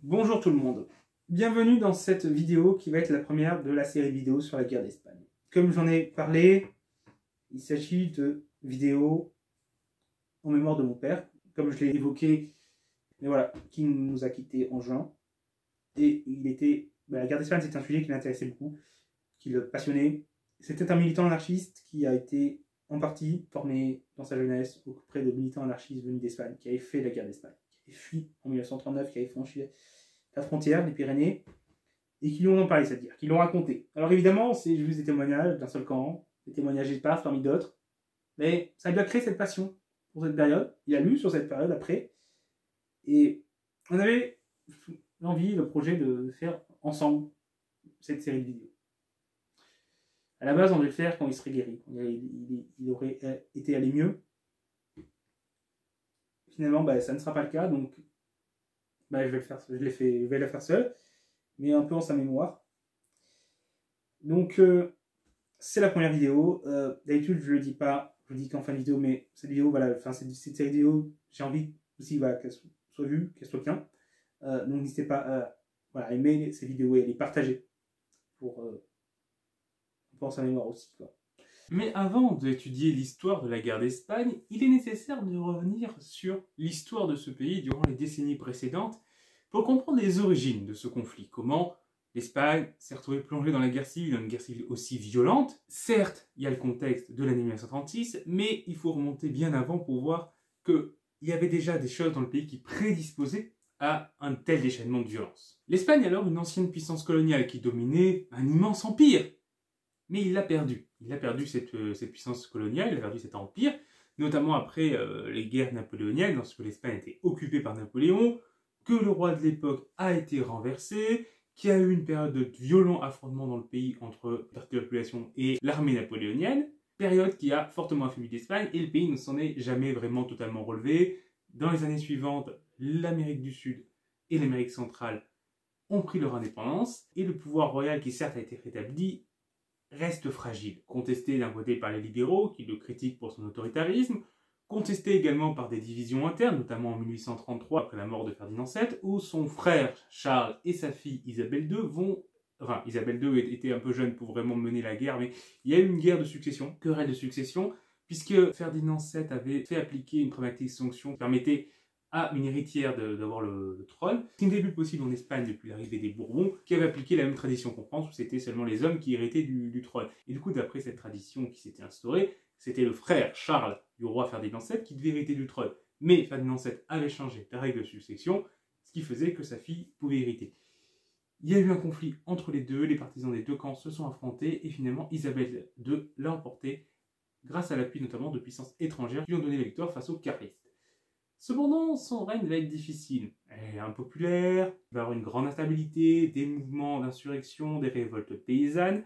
Bonjour tout le monde, bienvenue dans cette vidéo qui va être la première de la série vidéo sur la guerre d'Espagne. Comme j'en ai parlé, il s'agit de vidéos en mémoire de mon père, comme je l'ai évoqué, mais voilà, qui nous a quittés en juin. Et la guerre d'Espagne, c'est un sujet qui l'intéressait beaucoup, qui le passionnait. C'était un militant anarchiste qui a été en partie formé dans sa jeunesse auprès de militants anarchistes venus d'Espagne, qui avaient fait la guerre d'Espagne, qui avaient fui en 1939, qui avaient franchi la frontière, les Pyrénées, et qui lui ont parlé cette guerre, qui l'ont raconté. Alors évidemment, c'est juste des témoignages d'un seul camp, des témoignages éparses parmi d'autres, mais ça lui a créé cette passion pour cette période. Il a lu sur cette période après, et on avait l'envie, le projet de faire ensemble cette série de vidéos. À la base, on devait le faire quand il serait guéri, quand il aurait été allé mieux. Finalement, ça ne sera pas le cas, donc je vais le faire seul, mais un peu en sa mémoire. Donc, c'est la première vidéo. D'habitude, je le dis pas, je le dis qu'en fin de vidéo, mais cette vidéo, voilà, cette série vidéo, j'ai envie aussi qu'elle soit vue, qu'elle soit bien. Donc, n'hésitez pas à aimer ces vidéos et à les partager pour en sa mémoire aussi, quoi. Mais avant d'étudier l'histoire de la guerre d'Espagne, il est nécessaire de revenir sur l'histoire de ce pays durant les décennies précédentes pour comprendre les origines de ce conflit. Comment l'Espagne s'est retrouvée plongée dans la guerre civile, dans une guerre civile aussi violente. Certes, il y a le contexte de l'année 1936, mais il faut remonter bien avant pour voir qu'il y avait déjà des choses dans le pays qui prédisposaient à un tel déchaînement de violence. L'Espagne est alors une ancienne puissance coloniale qui dominait un immense empire. Mais il l'a perdu. Il a perdu cette puissance coloniale, il a perdu cet empire, notamment après les guerres napoléoniennes, lorsque l'Espagne a été occupée par Napoléon, que le roi de l'époque a été renversé, qu'il y a eu une période de violents affrontements dans le pays entre la population et l'armée napoléonienne, période qui a fortement affaibli l'Espagne, et le pays ne s'en est jamais vraiment totalement relevé. Dans les années suivantes, l'Amérique du Sud et l'Amérique centrale ont pris leur indépendance, et le pouvoir royal, qui certes a été rétabli, reste fragile, contesté d'un côté par les libéraux qui le critiquent pour son autoritarisme, contesté également par des divisions internes, notamment en 1833 après la mort de Ferdinand VII, où son frère Charles et sa fille Isabelle II Isabelle II était un peu jeune pour vraiment mener la guerre, mais il y a eu une guerre de succession, querelle de succession, puisque Ferdinand VII avait fait appliquer une pragmatique sanction qui permettait à une héritière d'avoir le trône, ce qui n'était plus possible en Espagne depuis l'arrivée des Bourbons, qui avaient appliqué la même tradition qu'en France, où c'était seulement les hommes qui héritaient du trône. Et du coup, d'après cette tradition qui s'était instaurée, c'était le frère Charles du roi Ferdinand VII qui devait hériter du trône. Mais Ferdinand VII avait changé la règle de succession, ce qui faisait que sa fille pouvait hériter. Il y a eu un conflit entre les deux, les partisans des deux camps se sont affrontés, et finalement Isabelle II l'a emporté, grâce à l'appui notamment de puissances étrangères qui lui ont donné la victoire face aux carlistes. Cependant, son règne va être difficile. Elle est impopulaire, il va y avoir une grande instabilité, des mouvements d'insurrection, des révoltes paysannes,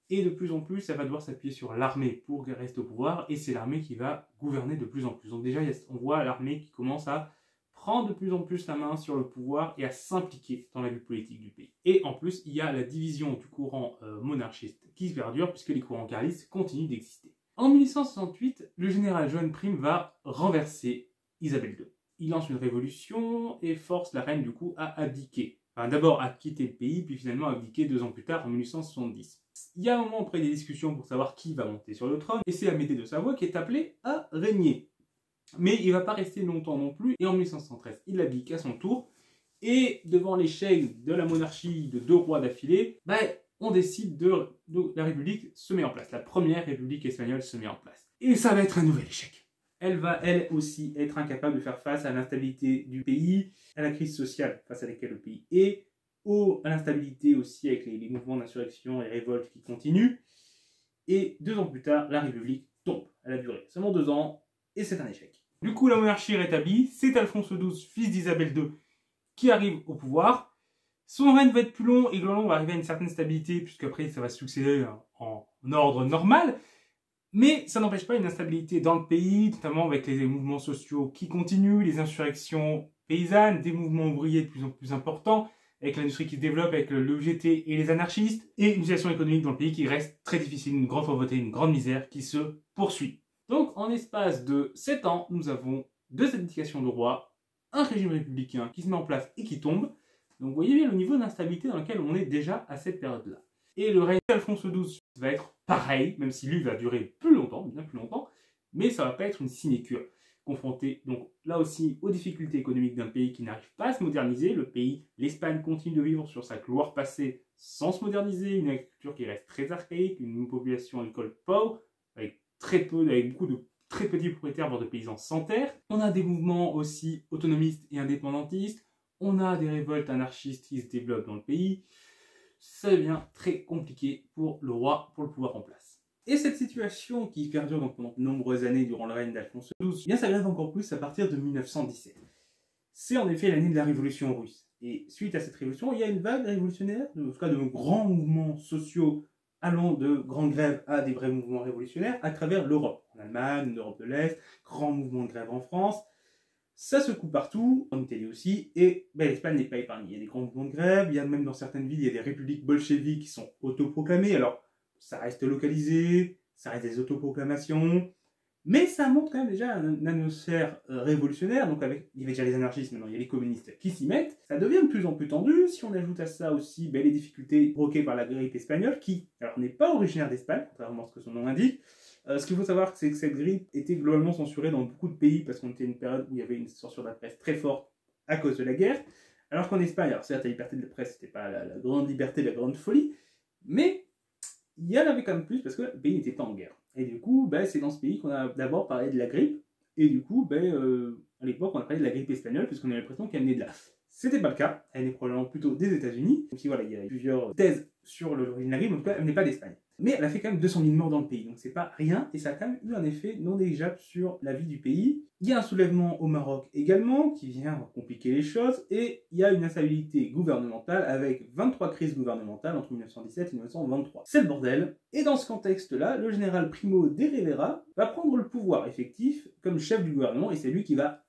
et de plus en plus, ça va devoir s'appuyer sur l'armée pour rester au pouvoir, et c'est l'armée qui va gouverner de plus en plus. Donc déjà, on voit l'armée qui commence à prendre de plus en plus la main sur le pouvoir et à s'impliquer dans la vie politique du pays. Et en plus, il y a la division du courant monarchiste qui se perdure, puisque les courants carlistes continuent d'exister. En 1868, le général Joan Prim va renverser Isabelle II. Il lance une révolution et force la reine du coup à abdiquer. Enfin, d'abord à quitter le pays, puis finalement à abdiquer 2 ans plus tard, en 1870. Il y a un moment après des discussions pour savoir qui va monter sur le trône, et c'est Amédée de Savoie qui est appelé à régner. Mais il ne va pas rester longtemps non plus, et en 1513, il abdique à son tour, et devant l'échec de la monarchie de 2 rois d'affilée, on décide de la République se met en place. La première République espagnole se met en place. Et ça va être un nouvel échec. Elle va, elle aussi, être incapable de faire face à l'instabilité du pays, à la crise sociale face à laquelle le pays est, à l'instabilité aussi avec les mouvements d'insurrection et révoltes qui continuent. Et 2 ans plus tard, la République tombe. Elle a duré seulement 2 ans, et c'est un échec. Du coup, la monarchie est rétablie, c'est Alphonse XII, fils d'Isabelle II, qui arrive au pouvoir. Son règne va être plus long, et Glorlon va arriver à une certaine stabilité, puisqu'après ça va succéder en ordre normal. Mais ça n'empêche pas une instabilité dans le pays, notamment avec les mouvements sociaux qui continuent, les insurrections paysannes, des mouvements ouvriers de plus en plus importants, avec l'industrie qui se développe, avec le UGT et les anarchistes, et une situation économique dans le pays qui reste très difficile, une grande pauvreté, une grande misère qui se poursuit. Donc en espace de 7 ans, nous avons 2 abdications de roi, un régime républicain qui se met en place et qui tombe, Donc vous voyez bien le niveau d'instabilité dans lequel on est déjà à cette période-là. Et le règne d'Alphonse XII va être pareil, même si lui va durer plus longtemps, bien plus longtemps, mais ça va pas être une sinécure. Confronté donc là aussi aux difficultés économiques d'un pays qui n'arrive pas à se moderniser, l'Espagne continue de vivre sur sa gloire passée sans se moderniser, une agriculture qui reste très archaïque, une population agricole pauvre, avec beaucoup de très petits propriétaires, voire de paysans sans terre. On a des mouvements aussi autonomistes et indépendantistes, on a des révoltes anarchistes qui se développent dans le pays. Ça devient très compliqué pour le roi, pour le pouvoir en place. Et cette situation qui perdure donc pendant de nombreuses années durant le règne d'Alphonse XII, bien s'aggrave encore plus à partir de 1917. C'est en effet l'année de la Révolution russe. Et suite à cette révolution, il y a une vague révolutionnaire, en tout cas de grands mouvements sociaux allant de grandes grèves à des vrais mouvements révolutionnaires à travers l'Europe. En Allemagne, en Europe de l'Est, grands mouvements de grève en France. Ça secoue partout, en Italie aussi, et l'Espagne n'est pas épargnée. Il y a des grands mouvements de grève, il y a même dans certaines villes, il y a des républiques bolcheviques qui sont autoproclamées. Alors, ça reste localisé, ça reste des autoproclamations, mais ça montre quand même déjà une atmosphère révolutionnaire. Donc il y avait déjà les anarchistes, maintenant il y a les communistes qui s'y mettent. Ça devient de plus en plus tendu. Si on ajoute à ça aussi les difficultés provoquées par la grippe espagnole, qui alors n'est pas originaire d'Espagne, contrairement à ce que son nom indique. Ce qu'il faut savoir, c'est que cette grippe était globalement censurée dans beaucoup de pays parce qu'on était une période où il y avait une censure de la presse très forte à cause de la guerre. Alors qu'en Espagne, alors certes la liberté de la presse, c'était pas la grande liberté, la grande folie, mais il y en avait quand même plus parce que le pays n'était pas en guerre. Et du coup, c'est dans ce pays qu'on a d'abord parlé de la grippe. Et du coup, à l'époque, on a parlé de la grippe espagnole puisqu'on avait l'impression qu'elle venait de là. C'était pas le cas. Elle est probablement plutôt des États-Unis. Donc voilà, il y a plusieurs thèses sur l'origine de la grippe. En tout cas, elle n'est pas d'Espagne. Mais elle a fait quand même 200 000 morts dans le pays. Donc c'est pas rien. Et ça a quand même eu un effet non négligeable sur la vie du pays. Il y a un soulèvement au Maroc également qui vient compliquer les choses. Et il y a une instabilité gouvernementale avec 23 crises gouvernementales entre 1917 et 1923. C'est le bordel. Et dans ce contexte-là, le général Primo de Rivera va prendre le pouvoir effectif comme chef du gouvernement. Et c'est lui qui va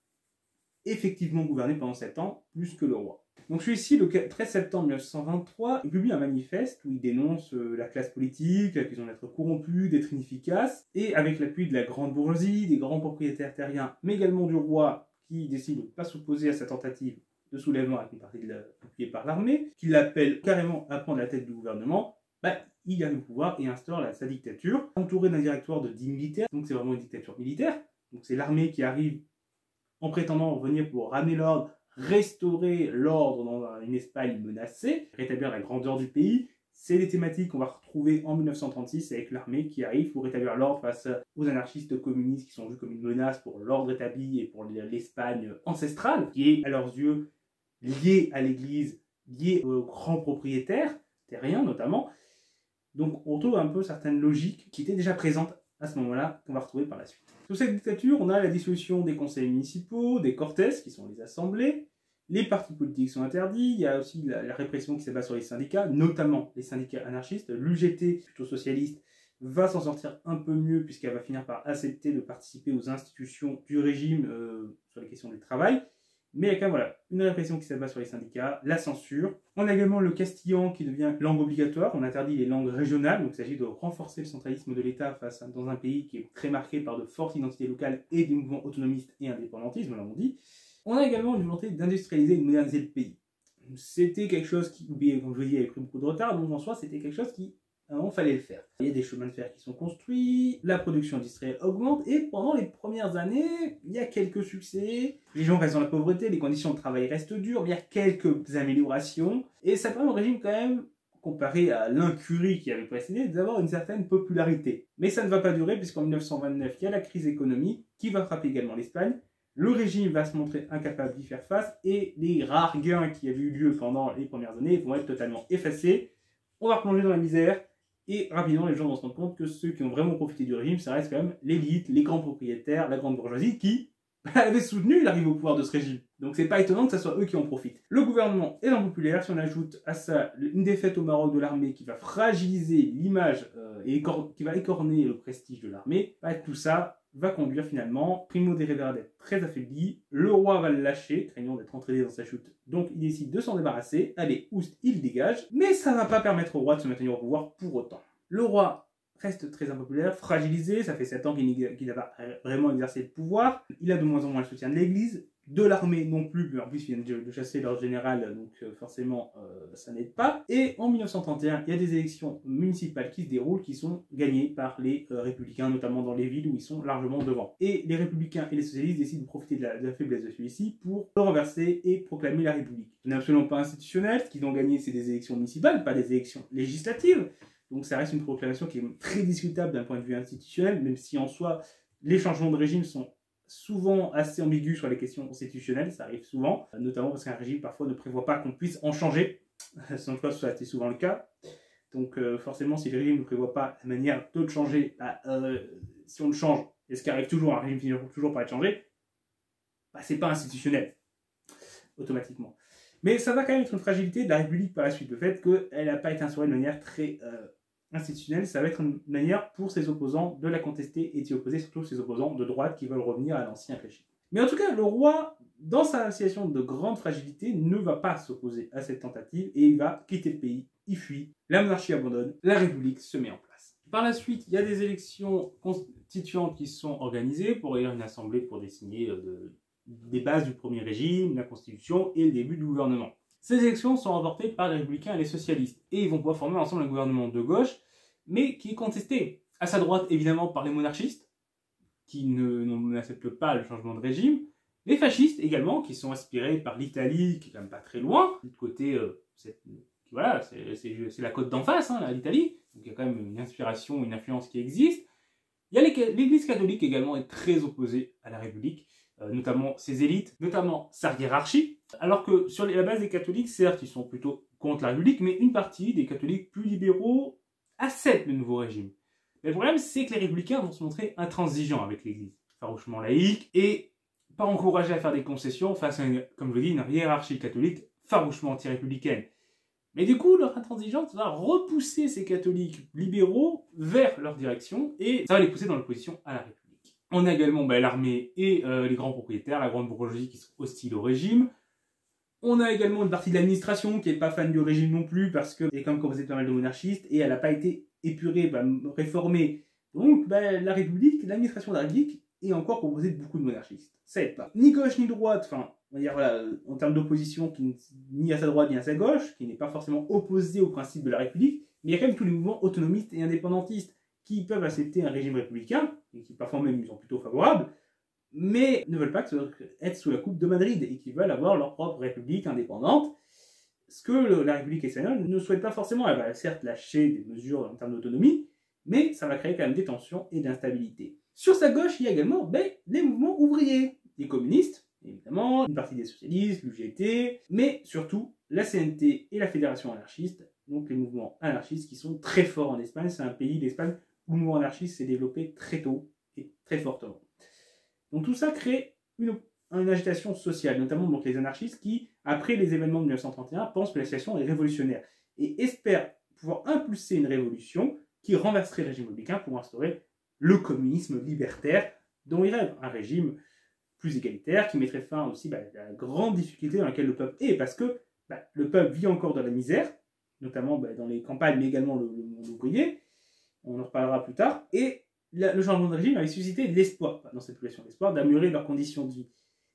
effectivement gouverner pendant 7 ans, plus que le roi. Donc je suis ici le 13 septembre 1923, il publie un manifeste où il dénonce la classe politique, l'accusant d'être corrompue, d'être inefficace, et avec l'appui de la grande bourgeoisie, des grands propriétaires terriens, mais également du roi qui décide de ne pas s'opposer à sa tentative de soulèvement avec une partie appuyée par l'armée, qui l'appelle carrément à prendre la tête du gouvernement, il gagne le pouvoir et instaure sa dictature, entouré d'un directoire de 10 militaires, donc c'est vraiment une dictature militaire, donc c'est l'armée qui arrive en prétendant revenir pour ramener l'ordre, restaurer l'ordre dans une Espagne menacée, rétablir la grandeur du pays. C'est les thématiques qu'on va retrouver en 1936 avec l'armée qui arrive pour rétablir l'ordre face aux anarchistes communistes qui sont vus comme une menace pour l'ordre établi et pour l'Espagne ancestrale, qui est à leurs yeux liée à l'Église, liée aux grands propriétaires, terriens notamment. Donc on retrouve un peu certaines logiques qui étaient déjà présentes à ce moment-là, qu'on va retrouver par la suite. Sous cette dictature, on a la dissolution des conseils municipaux, des cortes, qui sont les assemblées, les partis politiques sont interdits, il y a aussi la répression qui s'abat sur les syndicats, notamment les syndicats anarchistes. L'UGT, plutôt socialiste, va s'en sortir un peu mieux puisqu'elle va finir par accepter de participer aux institutions du régime sur les questions du travail. Mais il y a quand même une répression qui s'abat sur les syndicats, la censure. On a également le castillan qui devient langue obligatoire. On interdit les langues régionales, donc il s'agit de renforcer le centralisme de l'État dans un pays qui est très marqué par de fortes identités locales et des mouvements autonomistes et indépendantistes, on l'a dit. On a également une volonté d'industrialiser et de moderniser le pays. C'était quelque chose qui, comme je vous dis, avait pris beaucoup de retard, donc en soi, c'était quelque chose qui, à un moment, fallait le faire. Il y a des chemins de fer qui sont construits, la production industrielle augmente, et pendant les premières années, il y a quelques succès. Les gens restent dans la pauvreté, les conditions de travail restent dures, mais il y a quelques améliorations, et ça permet au régime quand même, comparé à l'incurie qui avait précédé, d'avoir une certaine popularité. Mais ça ne va pas durer, puisqu'en 1929, il y a la crise économique, qui va frapper également l'Espagne. Le régime va se montrer incapable d'y faire face, et les rares gains qui avaient eu lieu pendant les premières années vont être totalement effacés. On va replonger dans la misère, et rapidement les gens vont se rendre compte que ceux qui ont vraiment profité du régime, ça reste quand même l'élite, les grands propriétaires, la grande bourgeoisie qui avait soutenu l'arrivée au pouvoir de ce régime. Donc c'est pas étonnant que ce soit eux qui en profitent. Le gouvernement est impopulaire, si on ajoute à ça une défaite au Maroc de l'armée qui va fragiliser l'image et qui va écorner le prestige de l'armée, tout ça va conduire finalement Primo de Rivera d'être très affaibli, le roi va le lâcher, craignant d'être entraîné dans sa chute, donc il décide de s'en débarrasser, allez, oust, il dégage, mais ça ne va pas permettre au roi de se maintenir au pouvoir pour autant. Le roi reste très impopulaire, fragilisé, ça fait 7 ans qu'il n'a pas vraiment exercé le pouvoir, il a de moins en moins le soutien de l'Église, de l'armée non plus, mais en plus ils viennent de chasser leur général, donc forcément ça n'aide pas. Et en 1931, il y a des élections municipales qui se déroulent, qui sont gagnées par les républicains, notamment dans les villes où ils sont largement devant. Et les républicains et les socialistes décident de profiter de la faiblesse de celui-ci pour le renverser et proclamer la République. Ce n'est absolument pas institutionnel, ce qu'ils ont gagné c'est des élections municipales, pas des élections législatives. Donc ça reste une proclamation qui est très discutable d'un point de vue institutionnel, même si en soi les changements de régime sont souvent assez ambigu sur les questions constitutionnelles, ça arrive souvent, notamment parce qu'un régime parfois ne prévoit pas qu'on puisse en changer, sans que ça a été souvent le cas. Donc forcément, si le régime ne prévoit pas la manière de le changer, si on le change, et ce qui arrive toujours, un régime finit toujours par être changé, c'est pas institutionnel, automatiquement. Mais ça va quand même être une fragilité de la République par la suite, le fait qu'elle n'a pas été instaurée de manière très institutionnelle, ça va être une manière pour ses opposants de la contester et d'y opposer surtout ses opposants de droite qui veulent revenir à l'ancien régime. Mais en tout cas, le roi, dans sa situation de grande fragilité, ne va pas s'opposer à cette tentative et il va quitter le pays, il fuit, la monarchie abandonne, la République se met en place. Par la suite, il y a des élections constituantes qui sont organisées pour élire une assemblée pour désigner des bases du premier régime, la constitution et le début du gouvernement. Ces élections sont remportées par les républicains et les socialistes et ils vont pouvoir former ensemble un gouvernement de gauche mais qui est contesté à sa droite évidemment par les monarchistes, qui n'acceptent pas le changement de régime, les fascistes également, qui sont inspirés par l'Italie, qui est quand même pas très loin, de l'autre côté, c'est la côte d'en face, hein, l'Italie, donc il y a quand même une inspiration, une influence qui existe. Il y a l'Église catholique également est très opposée à la République, notamment ses élites, notamment sa hiérarchie, alors que sur la base des catholiques, certes, ils sont plutôt contre la République, mais une partie des catholiques plus libéraux acceptent le nouveau régime. Mais le problème, c'est que les républicains vont se montrer intransigeants avec l'Église, farouchement laïque, et pas encouragés à faire des concessions face à, comme je le dis, une hiérarchie catholique farouchement anti-républicaine. Mais du coup, leur intransigeance va repousser ces catholiques libéraux vers leur direction, et ça va les pousser dans l'opposition à la République. On a également l'armée et les grands propriétaires, la grande bourgeoisie qui sont hostiles au régime. On a également une partie de l'administration qui n'est pas fan du régime non plus parce qu'elle est quand même composée de pas mal de monarchistes et elle n'a pas été épurée, réformée. Donc la République, l'administration de la République est encore composée de beaucoup de monarchistes. Ça aide pas. Ni gauche ni droite, enfin, on va dire voilà, en termes d'opposition, ni à sa droite ni à sa gauche, qui n'est pas forcément opposé au principe de la République, mais il y a quand même tous les mouvements autonomistes et indépendantistes qui peuvent accepter un régime républicain, et qui parfois même sont plutôt favorables, mais ne veulent pas être sous la coupe de Madrid et qui veulent avoir leur propre république indépendante. Ce que la République espagnole ne souhaite pas forcément. Elle va certes lâcher des mesures en termes d'autonomie, mais ça va créer quand même des tensions et d'instabilité. Sur sa gauche, il y a également les mouvements ouvriers, les communistes, évidemment, une partie des socialistes, l'UGT, mais surtout la CNT et la Fédération anarchiste, donc les mouvements anarchistes qui sont très forts en Espagne. C'est un pays, l'Espagne, où le mouvement anarchiste s'est développé très tôt et très fortement. Donc tout ça crée une agitation sociale, notamment donc les anarchistes qui, après les événements de 1931, pensent que la situation est révolutionnaire et espèrent pouvoir impulser une révolution qui renverserait le régime républicain pour instaurer le communisme libertaire dont ils rêvent, un régime plus égalitaire qui mettrait fin aussi à la grande difficulté dans laquelle le peuple est, parce que le peuple vit encore dans la misère, notamment dans les campagnes, mais également le monde ouvrier, on en reparlera plus tard, et le changement de régime avait suscité de l'espoir dans cette population, l'espoir d'améliorer leurs conditions de vie.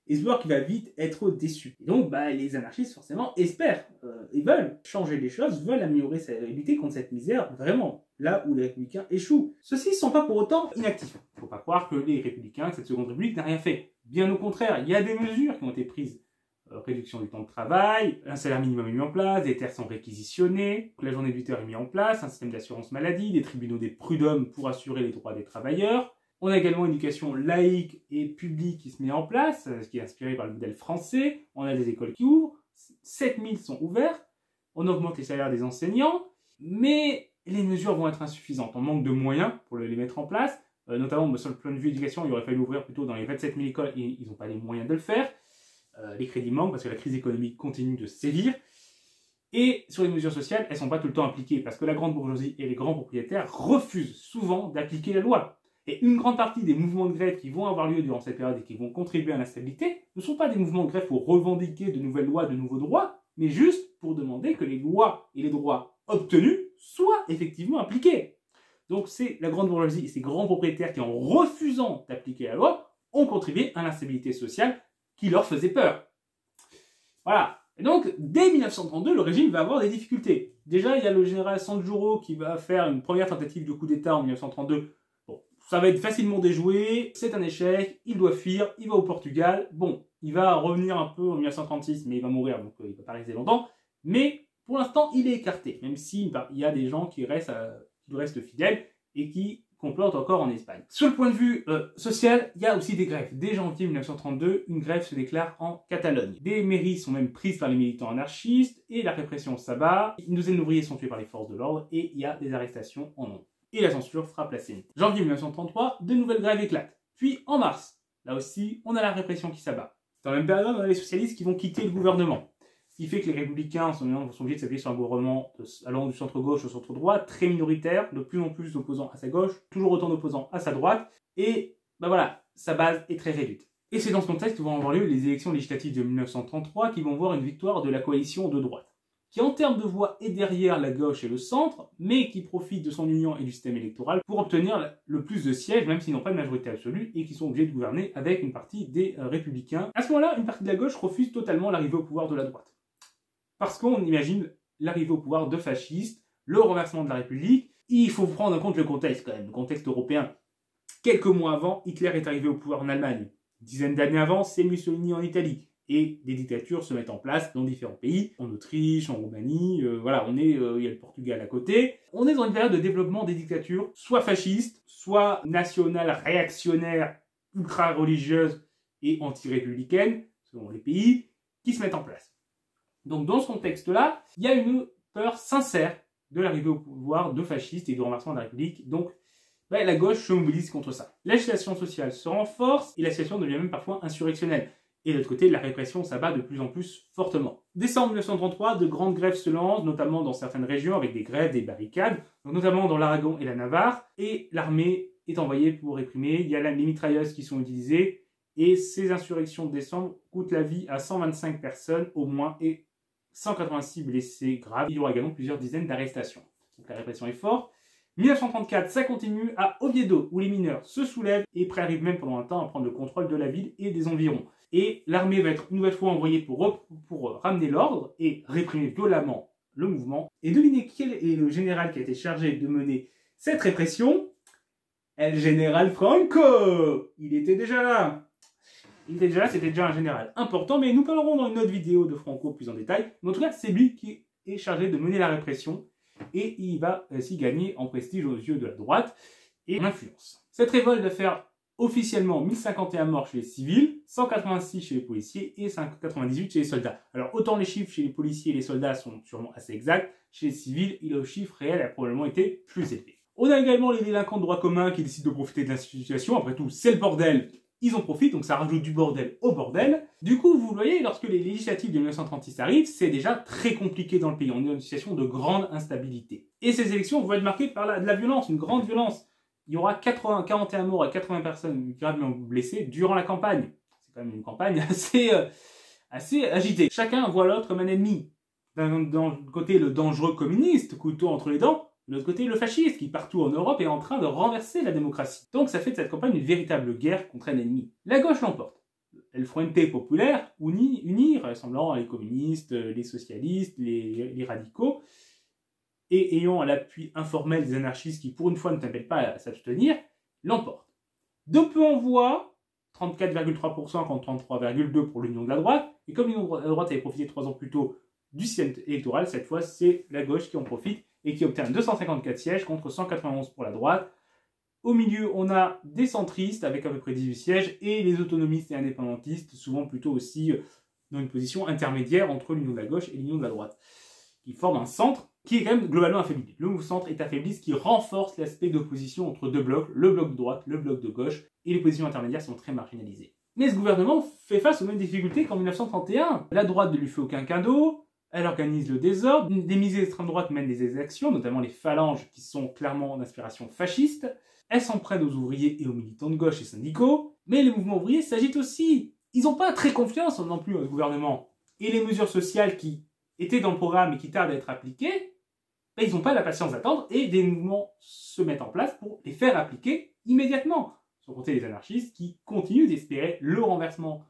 Espoir qui va vite être déçu. Et donc, les anarchistes, forcément, espèrent, ils veulent changer les choses, veulent améliorer, lutter contre cette misère, vraiment, là où les républicains échouent. Ceux-ci ne sont pas pour autant inactifs. Il ne faut pas croire que les républicains, que cette seconde république n'a rien fait. Bien au contraire, il y a des mesures qui ont été prises. Réduction du temps de travail, un salaire minimum est mis en place, des terres sont réquisitionnées, la journée de 8 heures est mise en place, un système d'assurance maladie, des tribunaux des prud'hommes pour assurer les droits des travailleurs. On a également une éducation laïque et publique qui se met en place, ce qui est inspiré par le modèle français. On a des écoles qui ouvrent, 7000 sont ouvertes, on augmente les salaires des enseignants, mais les mesures vont être insuffisantes. On manque de moyens pour les mettre en place, notamment sur le plan de vue éducation, il aurait fallu ouvrir plutôt dans les 27 000 écoles et ils n'ont pas les moyens de le faire. Les crédits manquent parce que la crise économique continue de sévir. Et sur les mesures sociales, elles ne sont pas tout le temps appliquées parce que la grande bourgeoisie et les grands propriétaires refusent souvent d'appliquer la loi. Et une grande partie des mouvements de grève qui vont avoir lieu durant cette période et qui vont contribuer à l'instabilité ne sont pas des mouvements de grève pour revendiquer de nouvelles lois, de nouveaux droits, mais juste pour demander que les lois et les droits obtenus soient effectivement appliqués. Donc c'est la grande bourgeoisie et ces grands propriétaires qui, en refusant d'appliquer la loi, ont contribué à l'instabilité sociale qui leur faisait peur. Voilà. Et donc, dès 1932, le régime va avoir des difficultés. Déjà, il y a le général Sanjuro qui va faire une première tentative de coup d'État en 1932. Bon, ça va être facilement déjoué, c'est un échec, il doit fuir, il va au Portugal. Bon, il va revenir un peu en 1936, mais il va mourir, donc il ne va pas rester longtemps. Mais pour l'instant, il est écarté, même s'il y a des gens qui lui restent fidèles et qui complotent encore en Espagne. Sur le point de vue social, il y a aussi des grèves. Dès janvier 1932, une grève se déclare en Catalogne. Des mairies sont même prises par les militants anarchistes et la répression s'abat. Une douzaine d'ouvriers sont tués par les forces de l'ordre et il y a des arrestations en nombre. Et la censure frappe la scène. Janvier 1933, de nouvelles grèves éclatent. Puis en mars, là aussi, on a la répression qui s'abat. Dans la même période, on a les socialistes qui vont quitter le gouvernement. Ce qui fait que les républicains sont obligés de s'appuyer sur un gouvernement allant du centre-gauche au centre-droit, très minoritaire, de plus en plus d'opposants à sa gauche, toujours autant d'opposants à sa droite, et ben voilà, sa base est très réduite. Et c'est dans ce contexte que vont avoir lieu les élections législatives de 1933 qui vont voir une victoire de la coalition de droite, qui en termes de voix est derrière la gauche et le centre, mais qui profite de son union et du système électoral pour obtenir le plus de sièges, même s'ils n'ont pas de majorité absolue, et qui sont obligés de gouverner avec une partie des républicains. À ce moment-là, une partie de la gauche refuse totalement l'arrivée au pouvoir de la droite. Parce qu'on imagine l'arrivée au pouvoir de fascistes, le renversement de la République. Il faut prendre en compte le contexte quand même, le contexte européen. Quelques mois avant, Hitler est arrivé au pouvoir en Allemagne. Une dizaine d'années avant, c'est Mussolini en Italie. Et des dictatures se mettent en place dans différents pays, en Autriche, en Roumanie, voilà, il y a le Portugal à côté. On est dans une période de développement des dictatures, soit fascistes, soit nationales, réactionnaires, ultra-religieuses et anti-républicaines, selon les pays, qui se mettent en place. Donc dans ce contexte-là, il y a une peur sincère de l'arrivée au pouvoir de fascistes et du renversement de la République. Donc la gauche se mobilise contre ça. L'agitation sociale se renforce et la situation devient même parfois insurrectionnelle. Et de l'autre côté, la répression s'abat de plus en plus fortement. Décembre 1933, de grandes grèves se lancent, notamment dans certaines régions avec des grèves, des barricades, donc notamment dans l'Aragon et la Navarre. Et l'armée est envoyée pour réprimer. Il y a les mitrailleuses qui sont utilisées. Et ces insurrections de décembre coûtent la vie à 125 personnes au moins et 186 blessés graves. Il y aura également plusieurs dizaines d'arrestations. Donc la répression est forte. 1934, ça continue à Oviedo, où les mineurs se soulèvent et préarrivent même pendant un temps à prendre le contrôle de la ville et des environs. Et l'armée va être une nouvelle fois envoyée pour ramener l'ordre et réprimer violemment le mouvement. Et devinez quel est le général qui a été chargé de mener cette répression? El général Franco. Il était déjà là. C'était déjà un général important, mais nous parlerons dans une autre vidéo de Franco plus en détail. Mais en tout cas, c'est lui qui est chargé de mener la répression et il va ainsi gagner en prestige aux yeux de la droite et en influence. Cette révolte va faire officiellement 1051 morts chez les civils, 186 chez les policiers et 98 chez les soldats. Alors autant les chiffres chez les policiers et les soldats sont sûrement assez exacts, chez les civils, le chiffre réel a probablement été plus élevé. On a également les délinquants de droit commun qui décident de profiter de la situation. Après tout, c'est le bordel. Ils en profitent, donc ça rajoute du bordel au bordel. Du coup, vous voyez, lorsque les législatives de 1936 arrivent, c'est déjà très compliqué dans le pays. On est dans une situation de grande instabilité. Et ces élections vont être marquées par de la violence, une grande violence. Il y aura 41 morts et 80 personnes gravement blessées durant la campagne. C'est quand même une campagne assez agitée. Chacun voit l'autre comme un ennemi. D'un côté, le dangereux communiste, couteau entre les dents. De l'autre côté, le fasciste, qui partout en Europe est en train de renverser la démocratie. Donc ça fait de cette campagne une véritable guerre contre un ennemi. La gauche l'emporte. El Frente Populaire uni, ressemblant à les communistes, les socialistes, les radicaux, et ayant l'appui informel des anarchistes qui, pour une fois, ne t'appellent pas à s'abstenir, l'emporte. De peu en voix, 34,3% contre 33,2% pour l'union de la droite, et comme l'union de la droite avait profité 3 ans plus tôt du système électoral, cette fois, c'est la gauche qui en profite, et qui obtient 254 sièges contre 191 pour la droite. Au milieu, on a des centristes avec à peu près 18 sièges et les autonomistes et indépendantistes, souvent plutôt aussi dans une position intermédiaire entre l'union de la gauche et l'union de la droite, qui forment un centre qui est quand même globalement affaibli. Le centre est affaibli, ce qui renforce l'aspect d'opposition entre deux blocs, le bloc de droite, le bloc de gauche, et les positions intermédiaires sont très marginalisées. Mais ce gouvernement fait face aux mêmes difficultés qu'en 1931. La droite ne lui fait aucun cadeau. Elle organise le désordre, des misées d'extrême droite mènent des exactions, notamment les phalanges qui sont clairement d'inspiration fasciste. Elle s'en prenne aux ouvriers et aux militants de gauche et syndicaux, mais les mouvements ouvriers s'agitent aussi. Ils n'ont pas très confiance non plus au gouvernement. Et les mesures sociales qui étaient dans le programme et qui tardent à être appliquées, ils n'ont pas la patience d'attendre et des mouvements se mettent en place pour les faire appliquer immédiatement. Sans compter les anarchistes qui continuent d'espérer le renversement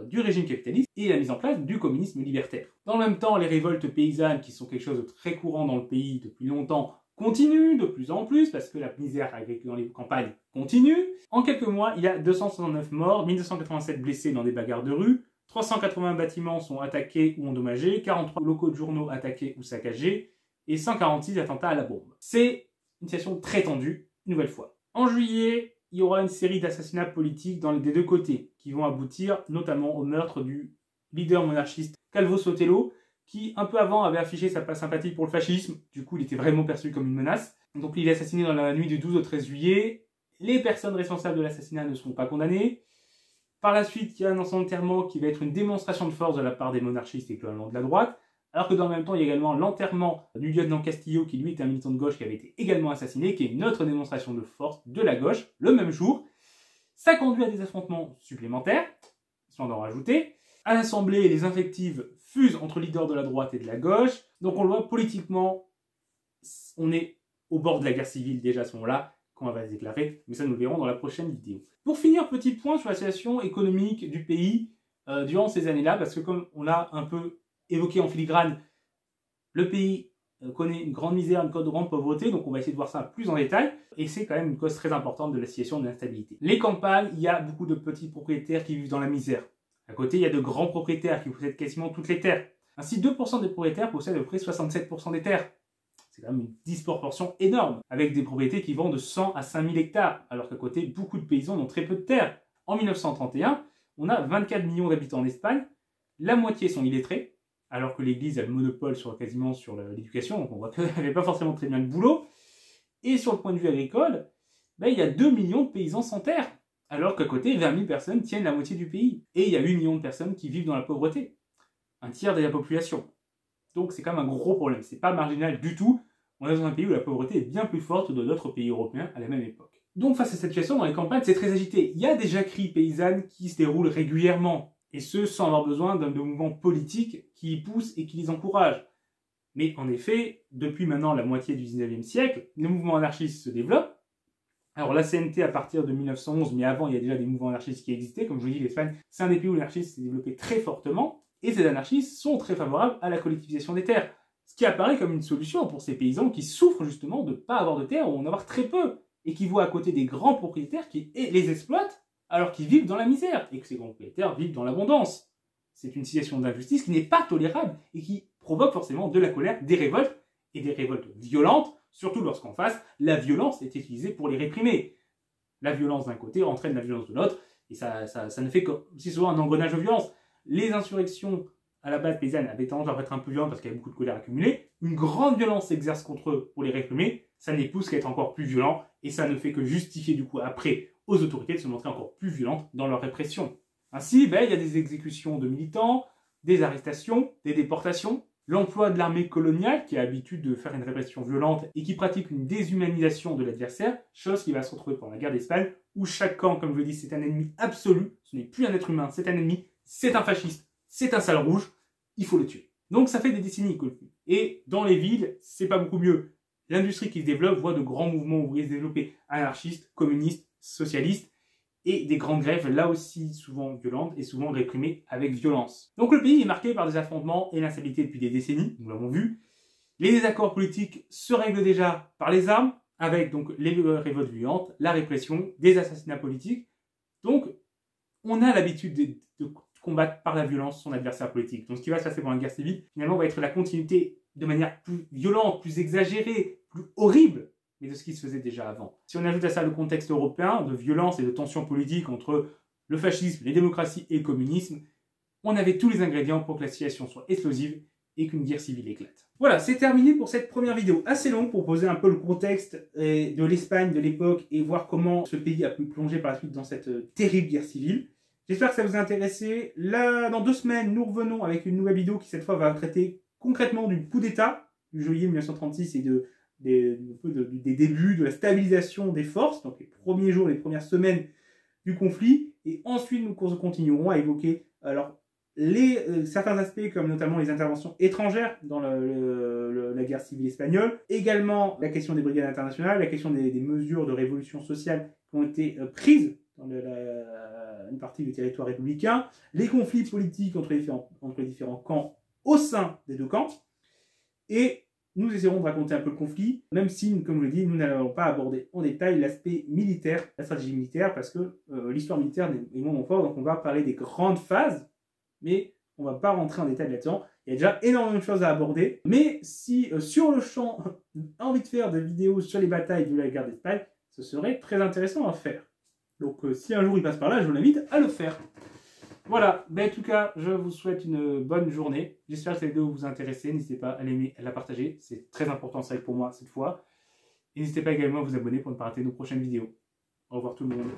du régime capitaliste et la mise en place du communisme libertaire. Dans le même temps, les révoltes paysannes, qui sont quelque chose de très courant dans le pays depuis longtemps, continuent de plus en plus parce que la misère dans les campagnes continue. En quelques mois, il y a 269 morts, 1287 blessés dans des bagarres de rue, 380 bâtiments sont attaqués ou endommagés, 43 locaux de journaux attaqués ou saccagés, et 146 attentats à la bombe. C'est une situation très tendue, une nouvelle fois. En juillet, il y aura une série d'assassinats politiques des deux côtés, qui vont aboutir notamment au meurtre du leader monarchiste Calvo Sotelo, qui un peu avant avait affiché sa sympathie pour le fascisme, du coup il était vraiment perçu comme une menace. Donc il est assassiné dans la nuit du 12 au 13 juillet, les personnes responsables de l'assassinat ne seront pas condamnées. Par la suite, il y a un enterrement qui va être une démonstration de force de la part des monarchistes équivalents de la droite, alors que dans le même temps, il y a également l'enterrement du lieutenant Castillo, qui lui était un militant de gauche qui avait été également assassiné, qui est une autre démonstration de force de la gauche, le même jour. Ça conduit à des affrontements supplémentaires, sans en rajouter. À l'Assemblée, les invectives fusent entre leaders de la droite et de la gauche. Donc on le voit politiquement, on est au bord de la guerre civile déjà à ce moment-là, qu'on va se déclarer, mais ça nous le verrons dans la prochaine vidéo. Pour finir, petit point sur la situation économique du pays durant ces années-là, parce que comme on l'a un peu évoqué en filigrane, le pays connaît une grande misère, une grande pauvreté, donc on va essayer de voir ça plus en détail, et c'est quand même une cause très importante de la situation de l'instabilité. Les campagnes, il y a beaucoup de petits propriétaires qui vivent dans la misère. À côté, il y a de grands propriétaires qui possèdent quasiment toutes les terres. Ainsi, 2% des propriétaires possèdent à peu près 67% des terres. C'est quand même une disproportion énorme, avec des propriétés qui vont de 100 à 5000 hectares, alors qu'à côté, beaucoup de paysans ont très peu de terres. En 1931, on a 24 millions d'habitants en Espagne, la moitié sont illettrés, alors que l'Église a le monopole quasiment sur l'éducation, donc on voit qu'elle n'avait pas forcément très bien le boulot. Et sur le point de vue agricole, il y a 2 millions de paysans sans terre, alors qu'à côté, 20 000 personnes tiennent la moitié du pays. Et il y a 8 millions de personnes qui vivent dans la pauvreté, un tiers de la population. Donc c'est quand même un gros problème, c'est pas marginal du tout. On est dans un pays où la pauvreté est bien plus forte que dans d'autres pays européens à la même époque. Donc face à cette situation, dans les campagnes, c'est très agité. Il y a des jacqueries paysannes qui se déroulent régulièrement, et ce sans avoir besoin de mouvements politiques qui y poussent et qui les encouragent. Mais en effet, depuis maintenant la moitié du 19e siècle, les mouvements anarchistes se développent. Alors la CNT à partir de 1911, mais avant il y a déjà des mouvements anarchistes qui existaient. Comme je vous dis, l'Espagne, c'est un des pays où l'anarchisme s'est développé très fortement, et ces anarchistes sont très favorables à la collectivisation des terres. Ce qui apparaît comme une solution pour ces paysans qui souffrent justement de ne pas avoir de terre ou en avoir très peu, et qui voient à côté des grands propriétaires qui les exploitent alors qu'ils vivent dans la misère, et que ces grands propriétaires vivent dans l'abondance. C'est une situation d'injustice qui n'est pas tolérable et qui provoque forcément de la colère, des révoltes, et des révoltes violentes, surtout lorsqu'en face, la violence est utilisée pour les réprimer. La violence d'un côté entraîne la violence de l'autre, et ça ne fait que si souvent un engrenage de violence. Les insurrections à la base paysanne avaient tendance à être un peu violentes parce qu'il y avait beaucoup de colère accumulée. Une grande violence s'exerce contre eux pour les réprimer, ça ne les pousse qu'à être encore plus violents, et ça ne fait que justifier du coup après aux autorités de se montrer encore plus violentes dans leur répression. Ainsi, il y a des exécutions de militants, des arrestations, des déportations, l'emploi de l'armée coloniale qui a l'habitude de faire une répression violente et qui pratique une déshumanisation de l'adversaire, chose qui va se retrouver pendant la guerre d'Espagne, où chaque camp, comme je le dis, c'est un ennemi absolu, ce n'est plus un être humain, c'est un ennemi, c'est un fasciste, c'est un sale rouge, il faut le tuer. Donc ça fait des décennies qu'on le fait. Et dans les villes, c'est pas beaucoup mieux. L'industrie qui se développe voit de grands mouvements ouvriers se développer, anarchistes, communistes, socialistes, et des grandes grèves, là aussi souvent violentes et souvent réprimées avec violence. Donc le pays est marqué par des affrontements et l'instabilité depuis des décennies, nous l'avons vu. Les désaccords politiques se règlent déjà par les armes, avec donc les révoltes violentes, la répression, des assassinats politiques. Donc on a l'habitude de combattre par la violence son adversaire politique. Donc ce qui va se passer pendant la guerre civile, finalement, va être la continuité de manière plus violente, plus exagérée, plus horrible, mais de ce qui se faisait déjà avant. Si on ajoute à ça le contexte européen de violence et de tensions politiques entre le fascisme, les démocraties et le communisme, on avait tous les ingrédients pour que la situation soit explosive et qu'une guerre civile éclate. Voilà, c'est terminé pour cette première vidéo assez longue pour poser un peu le contexte de l'Espagne de l'époque et voir comment ce pays a pu plonger par la suite dans cette terrible guerre civile. J'espère que ça vous a intéressé. Là, dans 2 semaines, nous revenons avec une nouvelle vidéo qui cette fois va traiter concrètement du coup d'État du juillet 1936 et des débuts de la stabilisation des forces, donc les premiers jours, les premières semaines du conflit. Et ensuite, nous continuerons à évoquer alors certains aspects comme notamment les interventions étrangères dans la guerre civile espagnole, également la question des brigades internationales, la question des mesures de révolution sociale qui ont été prises une partie du territoire républicain, les conflits politiques entre les différents camps au sein des deux camps, et nous essaierons de raconter un peu le conflit, même si, comme je l'ai dit, nous n'allons pas aborder en détail l'aspect militaire, la stratégie militaire, parce que l'histoire militaire est moins mon fort, donc on va parler des grandes phases, mais on ne va pas rentrer en détail là-dedans. Il y a déjà énormément de choses à aborder, mais si sur le champ, envie de faire des vidéos sur les batailles de la guerre d'Espagne, ce serait très intéressant à faire. Donc si un jour il passe par là, je vous l'invite à le faire. Voilà, en tout cas, je vous souhaite une bonne journée. J'espère que cette vidéo vous a intéressé. N'hésitez pas à l'aimer, à la partager. C'est très important, ça pour moi cette fois. Et n'hésitez pas également à vous abonner pour ne pas rater nos prochaines vidéos. Au revoir tout le monde.